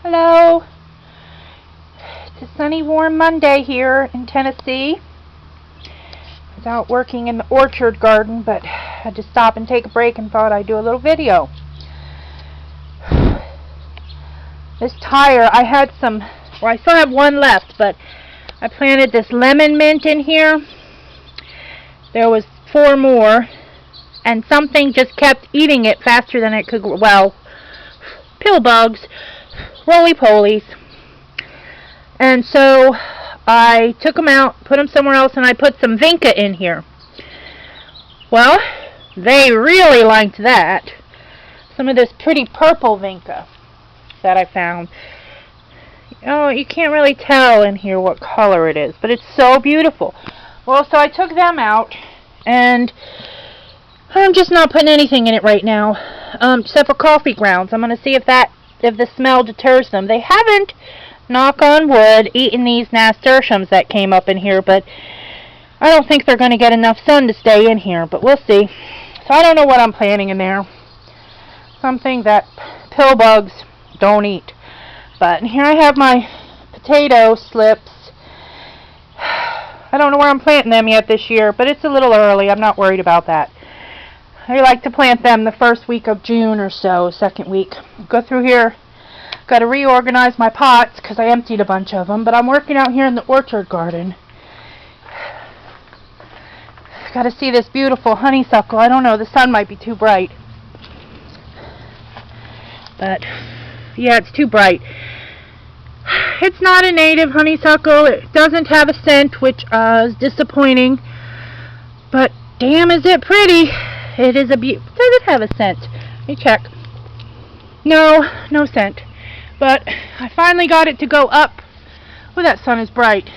Hello. It's a sunny, warm Monday here in Tennessee. I was out working in the orchard garden, but had to stop and take a break and thought I'd do a little video. This tire, I had some, well, I still have one left, but I planted this lemon mint in here. There was 4 more, and something just kept eating it faster than it could, well, pill bugs, roly-polies. And so I took them out, put them somewhere else, and I put some vinca in here. Well, they really liked that. Some of this pretty purple vinca that I found. Oh, you can't really tell in here what color it is, but it's so beautiful. Well, so I took them out, and I'm just not putting anything in it right now, except for coffee grounds. I'm going to see if the smell deters them. They haven't, knock on wood, eaten these nasturtiums that came up in here, but I don't think they're going to get enough sun to stay in here, but we'll see. So I don't know what I'm planting in there. Something that pill bugs don't eat. But here I have my potato slips. I don't know where I'm planting them yet this year, but it's a little early. I'm not worried about that. I like to plant them the first week of June or so, second week. Go through here. Got to reorganize my pots because I emptied a bunch of them, but I'm working out here in the orchard garden. Got to see this beautiful honeysuckle. I don't know, the sun might be too bright. But yeah, it's too bright. It's not a native honeysuckle. It doesn't have a scent, which is disappointing. But damn, is it pretty. It is a does it have a scent? Let me check. No scent. But I finally got it to go up. Oh, that sun is bright.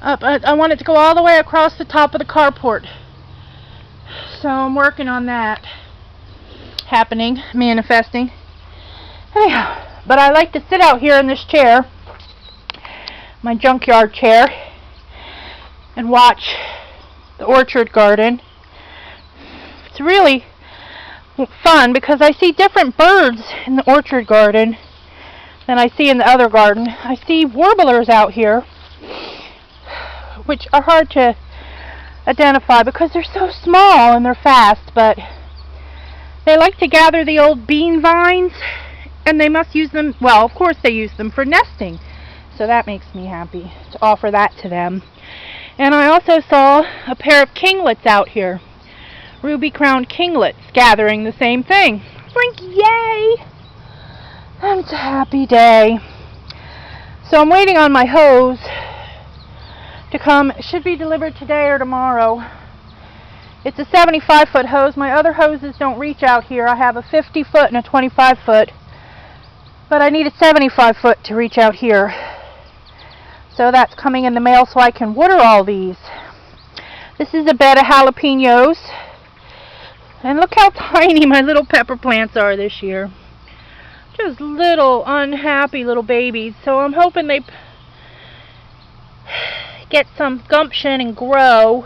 Up. I want it to go all the way across the top of the carport. So I'm working on that. Happening. Manifesting. Anyhow. But I like to sit out here in this chair. My junkyard chair. And watch the orchard garden. It's really fun because I see different birds in the orchard garden than I see in the other garden. I see warblers out here, which are hard to identify because they're so small and they're fast, but they like to gather the old bean vines, and they must use them, well, of course they use them for nesting, so that makes me happy to offer that to them. And I also saw a pair of kinglets out here, ruby-crowned kinglets, gathering the same thing. Like, yay! It's a happy day. So I'm waiting on my hose to come. It should be delivered today or tomorrow. It's a 75-foot hose. My other hoses don't reach out here. I have a 50-foot and a 25-foot. But I need a 75-foot to reach out here. So that's coming in the mail so I can water all these. This is a bed of jalapenos. And look how tiny my little pepper plants are this year. Just little unhappy little babies. So I'm hoping they get some gumption and grow.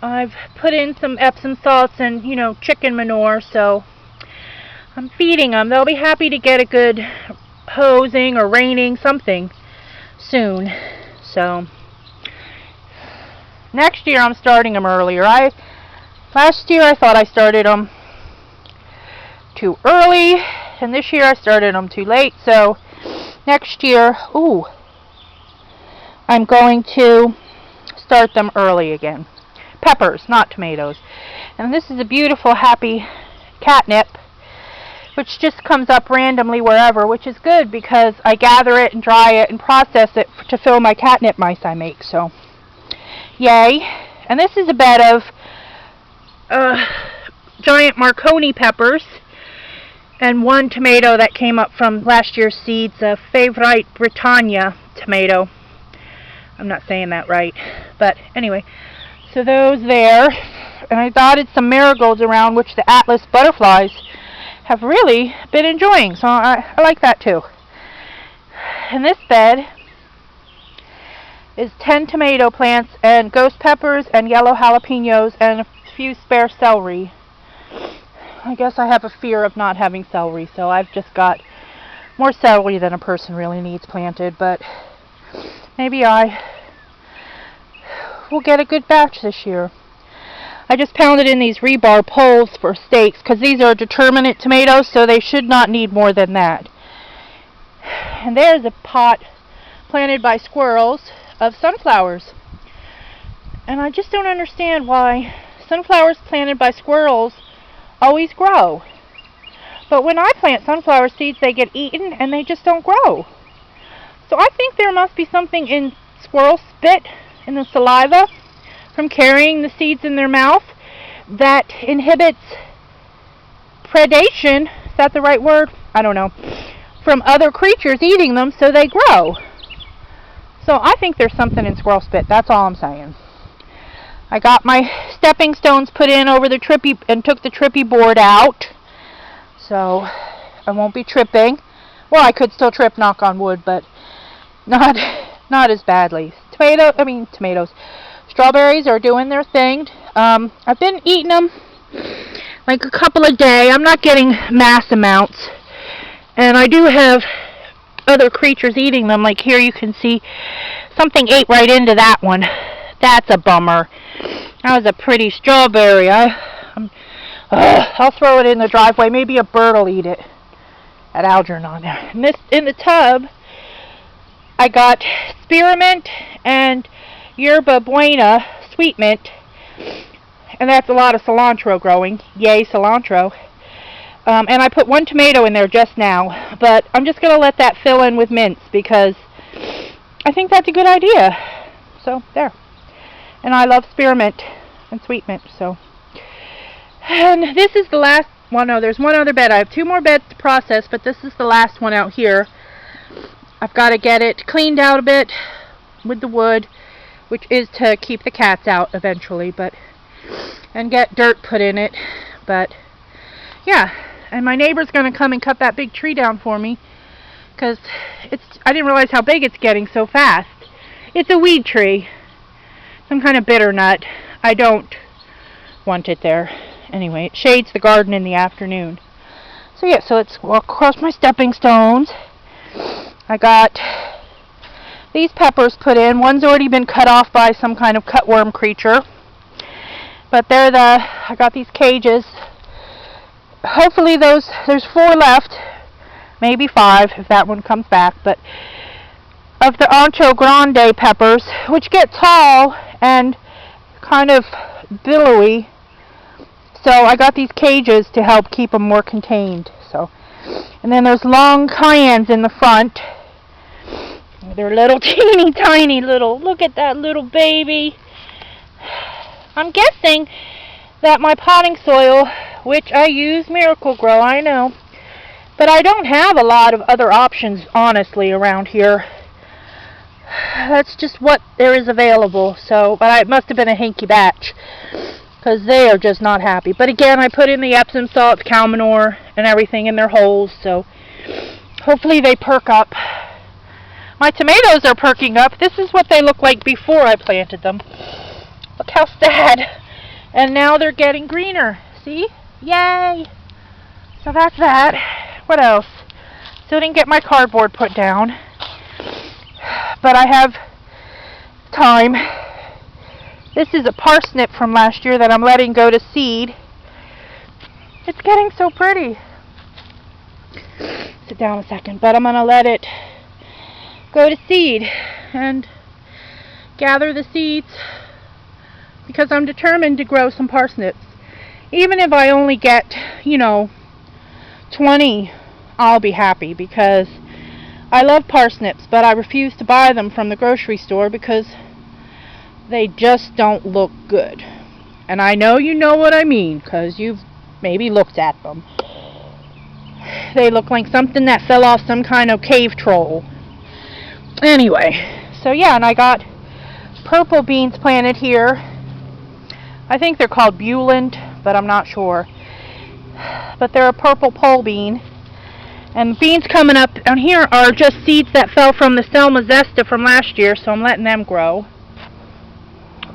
I've put in some Epsom salts and, chicken manure, so I'm feeding them. They'll be happy to get a good hosing or raining, something soon. So next year I'm starting them earlier. Last year I thought I started them too early, and this year I started them too late, so next year, I'm going to start them early again. Peppers, not tomatoes. And this is a beautiful, happy catnip, which just comes up randomly wherever, which is good because I gather it and dry it and process it to fill my catnip mice I make, so yay. And this is a bed of giant Marconi peppers and one tomato that came up from last year's seeds, a Favorite Britannia tomato. I'm not saying that right, but anyway, so those there. And I dotted some marigolds around, which the Atlas butterflies have really been enjoying, so I like that too. And this bed is 10 tomato plants and ghost peppers and yellow jalapenos and a few spare celery. I guess I have a fear of not having celery, so I've just got more celery than a person really needs planted, but maybe I will get a good batch this year. I just pounded in these rebar poles for stakes because these are determinate tomatoes, so they should not need more than that. And there's a pot planted by squirrels of sunflowers. And I just don't understand why sunflowers planted by squirrels always grow. But when I plant sunflower seeds, they get eaten and they just don't grow. So I think there must be something in squirrel spit, in the saliva, from carrying the seeds in their mouth that inhibits predation, is that the right word? I don't know, from other creatures eating them so they grow. So I think there's something in squirrel spit, that's all I'm saying. I got my stepping stones put in over the trippy and took the trippy board out, so I won't be tripping. Well, I could still trip, knock on wood, but not as badly. Tomatoes. Strawberries are doing their thing. I've been eating them like a couple a day. I'm not getting mass amounts. And I do have other creatures eating them. Like here you can see something ate right into that one. That's a bummer. That was a pretty strawberry. I'll throw it in the driveway. Maybe a bird will eat it. At Algernon there. And in the tub, I got spearmint and yerba buena sweet mint, and that's a lot of cilantro growing. Yay, cilantro. And I put one tomato in there just now, but I'm just going to let that fill in with mints because I think that's a good idea. So, there. And I love spearmint and sweet mint, so. And this is the last, well, no, there's one other bed. I have 2 more beds to process, but this is the last one out here. I've got to get it cleaned out a bit with the wood, which is to keep the cats out eventually, and get dirt put in it. But yeah, and my neighbor's going to come and cut that big tree down for me because I didn't realize how big it's getting so fast. It's a weed tree, some kind of bitter nut. I don't want it there. Anyway, it shades the garden in the afternoon. So yeah, so let's walk across my stepping stones. I got these peppers put in. One's already been cut off by some kind of cutworm creature. But I got these cages. Hopefully there's 4 left. Maybe 5 if that one comes back. But of the Ancho Grande peppers, which get tall and kind of billowy. So I got these cages to help keep them more contained. So, and then there's long cayennes in the front. They're little teeny tiny little, look at that little baby. I'm guessing that my potting soil, which I use Miracle-Gro, I know, but I don't have a lot of other options, honestly, around here. That's just what there is available, so, but it must have been a hinky batch, because they are just not happy. But again, I put in the Epsom salts, cow manure, and everything in their holes, so hopefully they perk up. My tomatoes are perking up. This is what they looked like before I planted them. Look how sad. And now they're getting greener. See? Yay! So that's that. What else? Still didn't get my cardboard put down. But I have time. This is a parsnip from last year that I'm letting go to seed. It's getting so pretty. Sit down a second. But I'm going to let it go to seed and gather the seeds because I'm determined to grow some parsnips. Even if I only get, 20, I'll be happy because I love parsnips, but I refuse to buy them from the grocery store because they just don't look good. And I know you know what I mean because you've maybe looked at them. They look like something that fell off some kind of cave troll. Anyway, so yeah, and I got purple beans planted here. I think they're called Buland, but I'm not sure. But they're a purple pole bean. And beans coming up on here are just seeds that fell from the Selma Zesta from last year, so I'm letting them grow.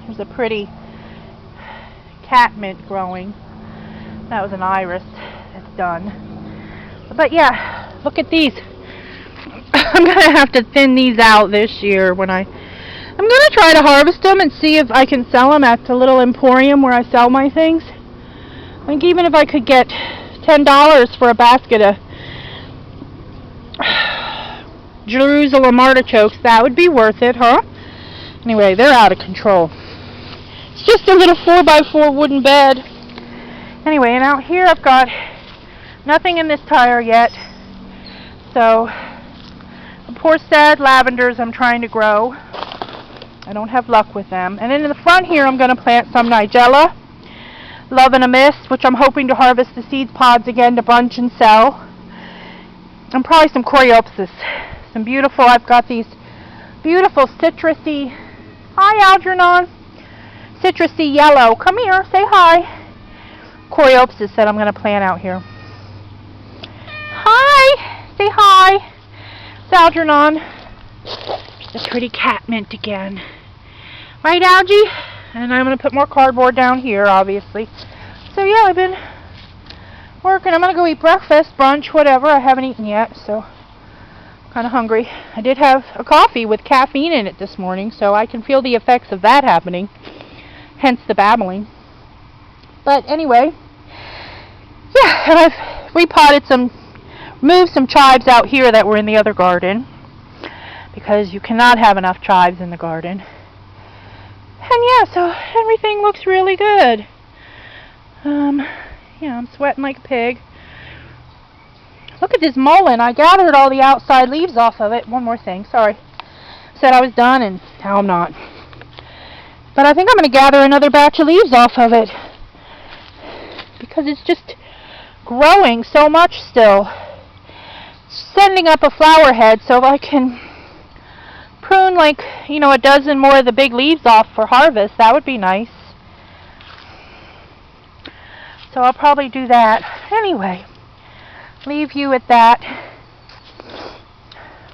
There's a pretty catmint growing. That was an iris. It's done. But yeah, look at these I'm going to have to thin these out this year when I'm going to try to harvest them and see if I can sell them at the little emporium where I sell my things. I think even if I could get $10 for a basket of Jerusalem artichokes, that would be worth it, huh? Anyway, they're out of control. It's just a little 4x4 wooden bed. Anyway, and out here I've got nothing in this tire yet. So, the poor sad lavenders I'm trying to grow. I don't have luck with them. And then in the front here I'm going to plant some Nigella, Love in a Mist, which I'm hoping to harvest the seeds pods again to bunch and sell. And probably some Coreopsis. Some beautiful, I've got these beautiful citrusy, hi Algernon, citrusy yellow, come here, say hi, Coreopsis that I'm going to plant out here. Hi, say hi, it's Algernon, the pretty cat mint again. Right, Algie? And I'm going to put more cardboard down here, obviously. So yeah, I've been working. I'm going to go eat breakfast, brunch, whatever. I haven't eaten yet, so I'm kind of hungry. I did have a coffee with caffeine in it this morning, so I can feel the effects of that happening. Hence the babbling. But anyway, yeah, and I've moved some chives out here that were in the other garden, because you cannot have enough chives in the garden. And yeah, so everything looks really good. Yeah, I'm sweating like a pig. Look at this mullein. I gathered all the outside leaves off of it. One more thing, sorry. Said I was done, and now I'm not. But I think I'm going to gather another batch of leaves off of it, because it's just growing so much still. Sending up a flower head, so if I can prune like, a dozen more of the big leaves off for harvest, that would be nice. So I'll probably do that. Anyway, leave you at that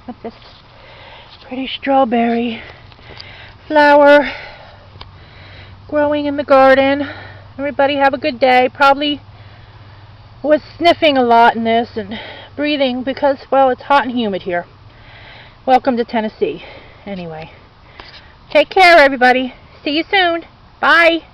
with this pretty strawberry flower growing in the garden. Everybody have a good day. Probably was sniffing a lot in this and breathing because, well, it's hot and humid here. Welcome to Tennessee. Anyway, take care, everybody. See you soon. Bye.